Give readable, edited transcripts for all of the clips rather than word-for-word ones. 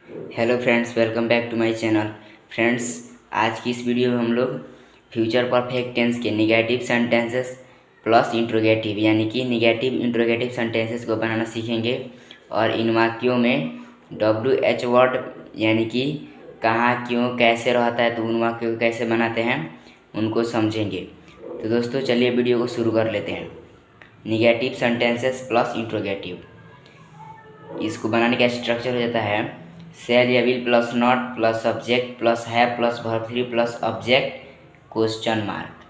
Hello friends, welcome back to my channel. Friends, आज की इस वीडियो में हम लोग फ्यूचर परफेक्ट टेंस के निगेटिव सेंटेंसेस प्लस इंट्रोगेटिव यानी कि निगेटिव इंट्रोगेटिव सेंटेंसेस को बनाना सीखेंगे और इन वाक्यों में WH वर्ड यानी कि कहाँ, क्यों, कैसे रहता है, तो उन वाक्यों को कैसे बनाते हैं उनको समझेंगे। तो दोस्तों चलिए वीडियो को शुरू कर लेते हैं। निगेटिव सेंटेंसेस प्लस इंट्रोगेटिव, इसको बनाने का स्ट्रक्चर हो जाता है शैल या will plus not plus subject plus have plus verb three plus object question mark.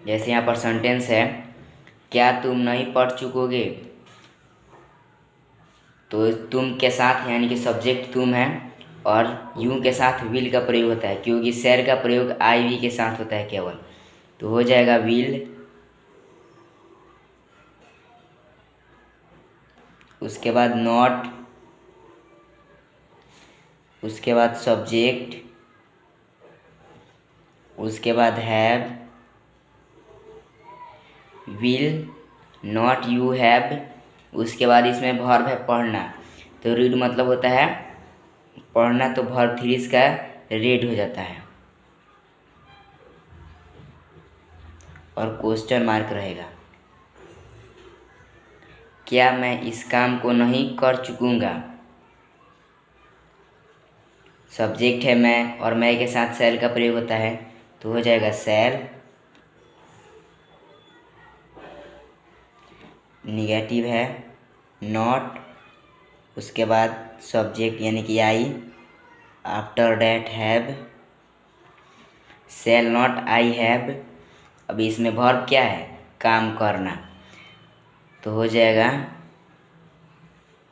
जैसे यहाँ पर सेंटेंस है, क्या तुम नहीं पढ़ चुकोगे, तो तुम के साथ यानी कि सब्जेक्ट तुम है और यू के साथ विल का प्रयोग होता है, क्योंकि शैल का प्रयोग आई वी के साथ होता है केवल। तो हो जाएगा विल, उसके बाद नॉट, उसके बाद सब्जेक्ट, उसके बाद have, will, not, you, have, उसके बाद इसमें वर्ब है पढ़ना। तो रीड मतलब होता है पढ़ना, तो वर्ब थ्री इसका रीड हो जाता है और क्वेश्चन मार्क रहेगा। क्या मैं इस काम को नहीं कर चुकूंगा, सब्जेक्ट है मैं और मैं के साथ शैल का प्रयोग होता है, तो हो जाएगा शैल। निगेटिव है नॉट, उसके बाद सब्जेक्ट यानी कि I, after that have, shall not I have. अभी इसमें वर्ब क्या है, काम करना, तो हो जाएगा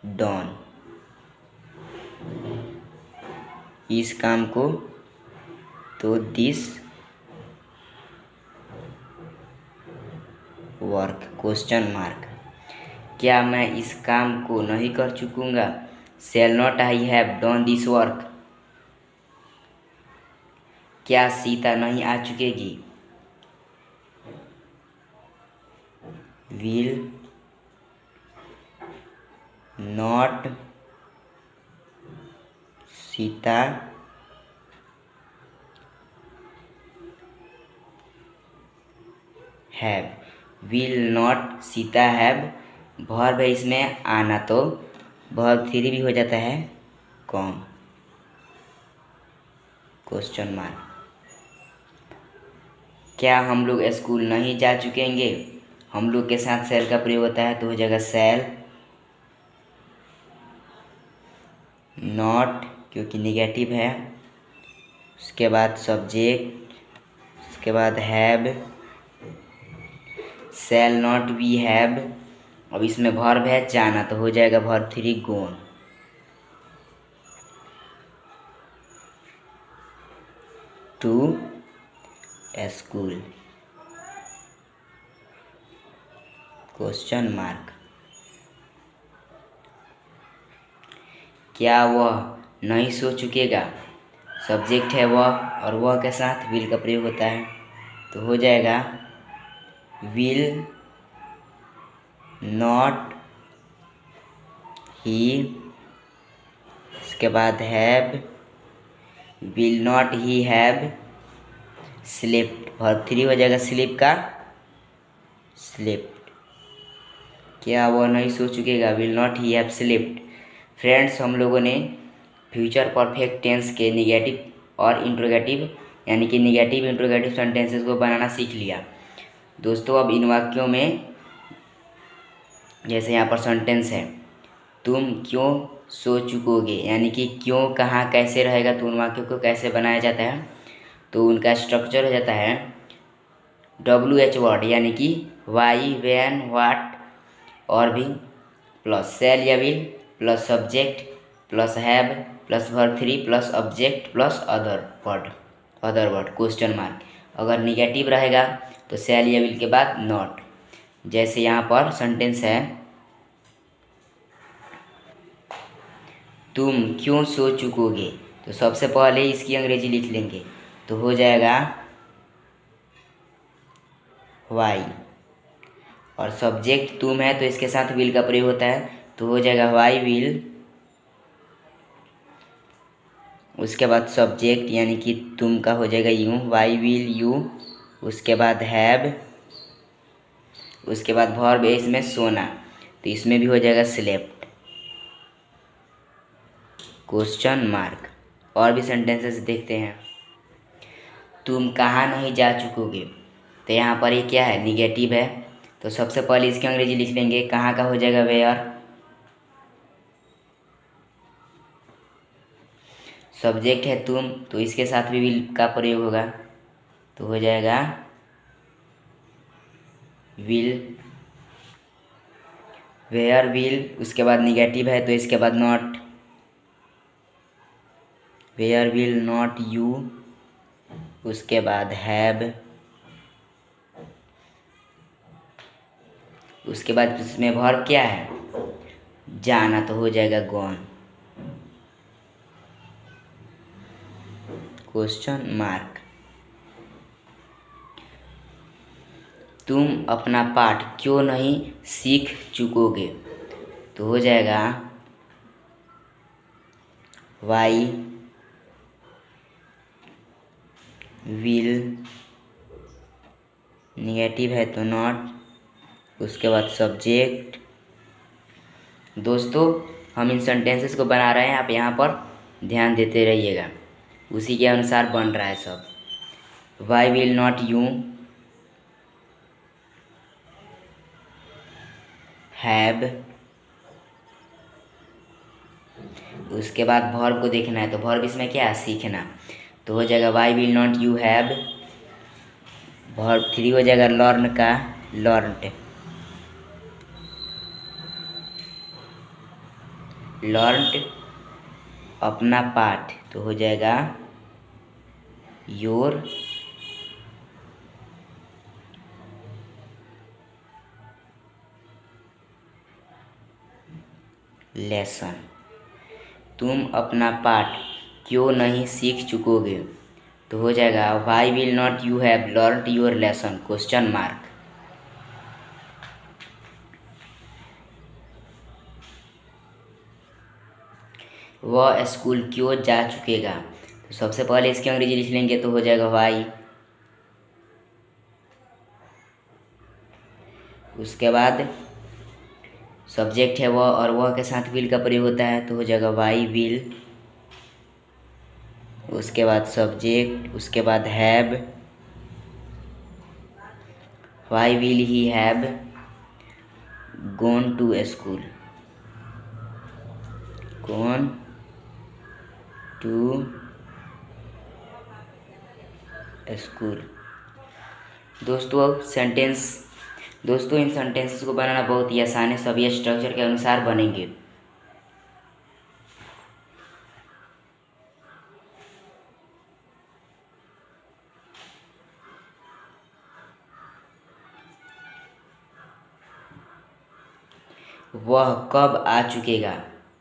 डॉन, इस काम को, तो दिस वर्क क्वेश्चन मार्क। क्या मैं इस काम को नहीं कर चुकूंगा, shall not I have done this work. क्या सीता नहीं आ चुकेगी, will not Sita have, will not Sita have, verb है इसमें आना, तो वर्ब थ्री भी हो जाता है कॉम क्वेश्चन मार्क। क्या हम लोग स्कूल नहीं जा चुकेंगे, हम लोग के साथ शैल का प्रयोग होता है, तो हो जाएगा शैल नॉट, क्योंकि निगेटिव है, उसके बाद सब्जेक्ट, उसके बाद have, shall not we have. अब इसमें वर्ब है जाना, तो हो जाएगा verb three gone, to school question mark. क्या वह नहीं सो चुकेगा, सब्जेक्ट है वह और वह के साथ विल का प्रयोग होता है, तो हो जाएगा विल नॉट ही, उसके बाद have, will not he have slipped, verb three हो जाएगा स्लिप का स्लिप्ड। क्या वह नहीं सो चुकेगा, will not he have slipped. Friends, हम लोगों ने फ्यूचर परफेक्ट टेंस के निगेटिव और इंट्रोगेटिव यानी कि निगेटिव इंट्रोगेटिव सेंटेंसेस को बनाना सीख लिया। दोस्तों, अब इन वाक्यों में जैसे यहाँ पर सेंटेंस है, तुम क्यों सो चुकोगे, यानी कि क्यों, कहाँ, कैसे रहेगा, तो उन वाक्यों को कैसे बनाया जाता है, तो उनका स्ट्रक्चर हो जाता है WH वर्ड यानी कि वाई, व्हेन, व्हाट और भी प्लस शैल या will plus subject plus have plus verb three plus object plus other word question mark. अगर निगेटिव रहेगा तो शैल या विल के बाद नॉट। जैसे यहाँ पर सेंटेंस है, तुम क्यों सो चुकोगे, तो सबसे पहले इसकी अंग्रेजी लिख लेंगे, तो हो जाएगा वाई। और सब्जेक्ट तुम है तो इसके साथ विल का प्रयोग होता है, तो हो जाएगा वाई विल। उसके बाद सब्जेक्ट यानी कि तुम का हो जाएगा यू, वाई विल यू। उसके बाद हैव। उसके बाद वर्ब है इसमें सोना, तो इसमें भी हो जाएगा स्लेप्ट। Question mark. और भी सेंटेंसेस देखते हैं। तुम कहाँ नहीं जा चुकोगे, तो यहाँ पर ये क्या है, निगेटिव है, तो सबसे पहले इसकी अंग्रेजी लिख लेंगे। कहाँ का हो जाएगा वेयर। सब्जेक्ट है तुम, तो इसके साथ भी विल का प्रयोग होगा, तो हो जाएगा विल। Where will. उसके बाद निगेटिव है तो इसके बाद not. Where will not you. उसके बाद हैव। उसके बाद इसमें वर्ब क्या है, जाना, तो हो जाएगा गॉन। Question mark. तुम अपना पाठ क्यों नहीं सीख चुकोगे, तो हो जाएगा वाई विल। निगेटिव है तो नॉट। उसके बाद सब्जेक्ट। दोस्तों हम इन सेंटेंसेस को बना रहे हैं, आप यहाँ पर ध्यान देते रहिएगा, उसी के अनुसार बन रहा है सब। Why will not you have. उसके बाद वर्ब को देखना है, तो वर्ब इसमें क्या है, सीखना, तो हो जाएगा why will not you have. Verb 3 हो जाएगा लर्न का, लर्नड। लर्नड अपना पाठ, तो हो जाएगा योर लेसन। तुम अपना पाठ क्यों नहीं सीख चुकोगे, तो हो जाएगा why will not you have learned your lesson. Question mark. वह स्कूल क्यों जा चुकेगा, तो सबसे पहले इसकी अंग्रेजी लिख लेंगे, तो हो जाएगा वाई। उसके बाद सब्जेक्ट है वह, और वह के साथ विल का प्रयोग होता है, तो हो जाएगा वाई विल। उसके बाद सब्जेक्ट। उसके बाद have. Why will he have gone to school. Gone to school. दोस्तों इन सेंटेंसेस को बनाना बहुत ही आसान है, सभी स्ट्रक्चर के अनुसार बनेंगे। वह कब आ चुकेगा,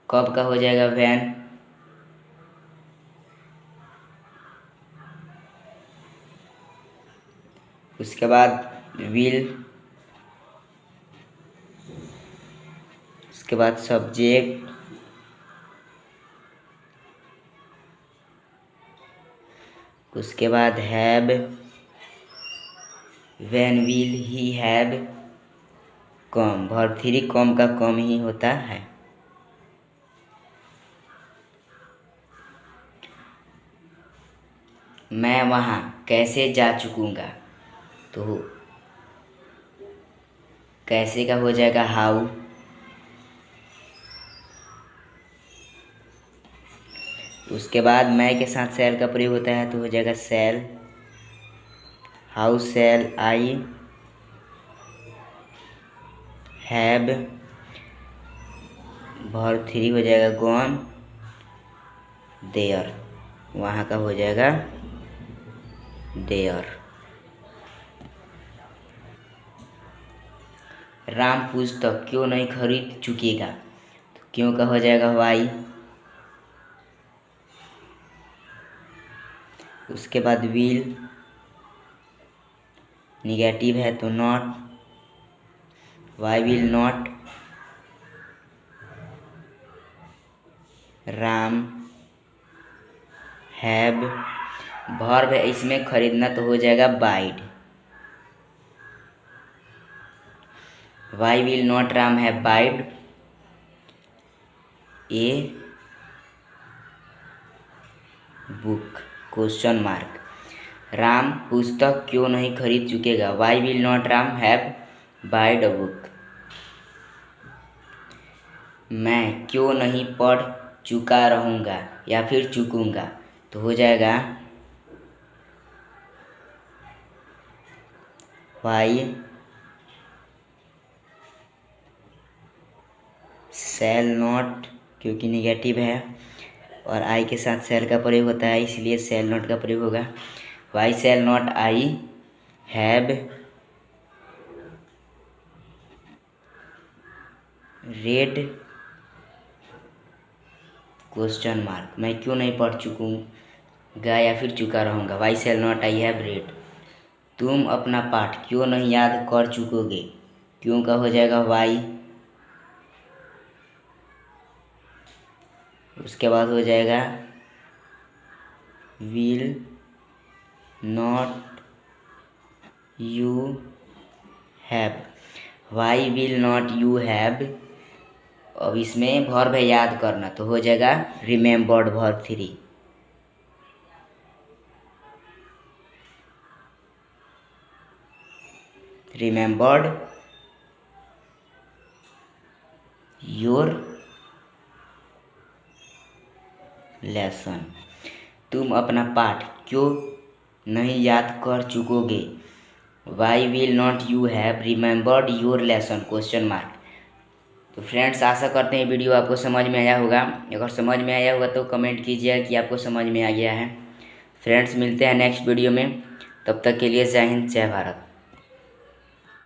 कब का हो जाएगा वैन। उसके बाद विल। उसके बाद सब्जेक्ट। उसके बाद have. When will he have come. Verb 3 कम का कम ही होता है। मैं वहाँ कैसे जा चुकूँगा, तो कैसे का हो जाएगा हाउ। उसके बाद मैं के साथ सेल का प्रयोग होता है, तो हो जाएगा shall. How shall I have. Verb 3 हो जाएगा गॉन देयर। वहाँ का हो जाएगा देयर। राम पुस्तक क्यों नहीं खरीद चुकेगा, तो क्यों का हो जाएगा वाई। उसके बाद विल। निगेटिव है तो not. Why will not Ram have, verb है इसमें खरीदना तो हो जाएगा buyed. Why will not Ram have buyed a book, question mark. Ram पुस्तक क्यों नहीं खरीद चुकेगा, why will not Ram have buyed a book. मैं क्यों नहीं पढ़ चुका रहूँगा या फिर चुकूँगा, तो हो जाएगा वाई शैल नॉट, क्योंकि निगेटिव है और आई के साथ शैल का प्रयोग होता है इसलिए शैल नॉट का प्रयोग होगा। Why shall not I have read question mark, मैं क्यों नहीं पढ़ चुकूँगा या फिर चुका रहूँगा, why shall not I have read. तुम अपना पाठ क्यों नहीं याद कर चुकोगे, क्यों का हो जाएगा वाई, उसके बाद हो जाएगा will not you have, why will not you have, अब इसमें वर्ब है याद करना तो हो जाएगा remembered verb 3। Remembered your lesson, तुम अपना पाठ क्यों नहीं याद कर चुकोगे, why will not you have remembered your lesson question mark. तो फ्रेंड्स आशा करते हैं वीडियो आपको समझ में आया होगा, अगर समझ में आया होगा तो कमेंट कीजिएगा कि आपको समझ में आ गया है। फ्रेंड्स मिलते हैं नेक्स्ट वीडियो में, तब तक के लिए जय हिंद जय भारत।